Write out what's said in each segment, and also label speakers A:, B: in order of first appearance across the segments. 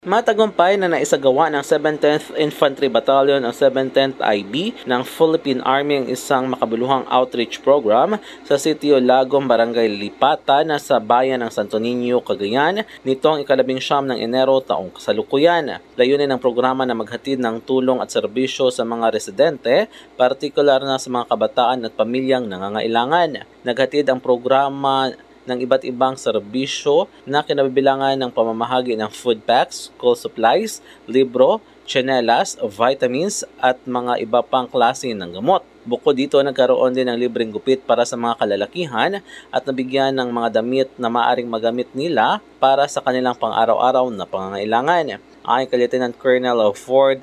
A: Matagumpay na naisagawa ng 17th Infantry Battalion o 17th IB ng Philippine Army ang isang makabuluhang outreach program sa Sitio Lagom, Barangay Lipata na sa bayan ng Santo Niño, Cagayan nitong 19 ng Enero taong kasalukuyan. Layunin ng programa na maghatid ng tulong at serbisyo sa mga residente, partikular na sa mga kabataan at pamilyang nangangailangan. Naghatid ang programa ng iba't ibang serbisyo na kinabibilangan ng pamamahagi ng food packs, school supplies, libro, tsinelas, vitamins at mga iba pang klase ng gamot. Bukod dito, nagkaroon din ng libreng gupit para sa mga kalalakihan at nabigyan ng mga damit na maaring magamit nila para sa kanilang pang-araw-araw na pangangailangan. Ayon kay Lieutenant Colonel Ford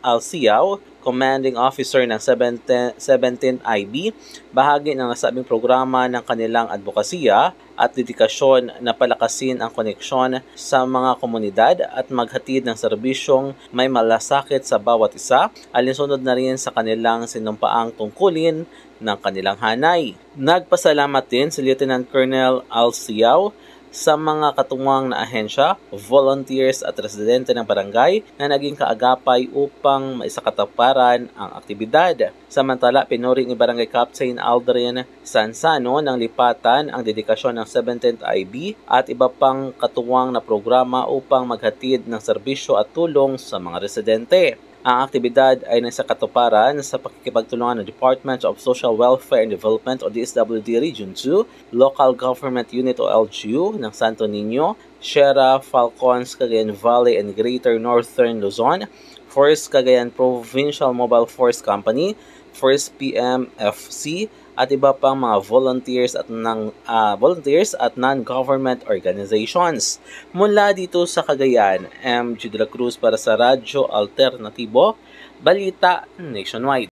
A: Alciao, Commanding Officer ng 17th IB, bahagi ng nasabing programa ng kanilang advokasya at dedikasyon na palakasin ang koneksyon sa mga komunidad at maghatid ng serbisyong may malasakit sa bawat isa, alinsunod na rin sa kanilang sinumpaang tungkulin ng kanilang hanay. Nagpasalamat din si Lieutenant Colonel Alciao sa mga katungwang na ahensya, volunteers at residente ng barangay na naging kaagapay upang maisakatuparan ang aktibidad. Samantala, pinuri ni Barangay Captain Aldrin Sansano ng Lipatan ang dedikasyon ng 17th IB at iba pang katuwang na programa upang maghatid ng serbisyo at tulong sa mga residente. Ang aktibidad ay nasa katuparan sa pakikipagtulungan ng Department of Social Welfare and Development o DSWD Region 2, Local Government Unit o LGU ng Santo Niño, Sierra Falcons, Cagayan Valley and Greater Northern Luzon, 1st Cagayan Provincial Mobile Force Company, 1st PMFC, at iba pang mga volunteers at non-government organizations. Mula dito sa Cagayan, MG de la Cruz para sa Radyo Alternatibo, Balita Nationwide.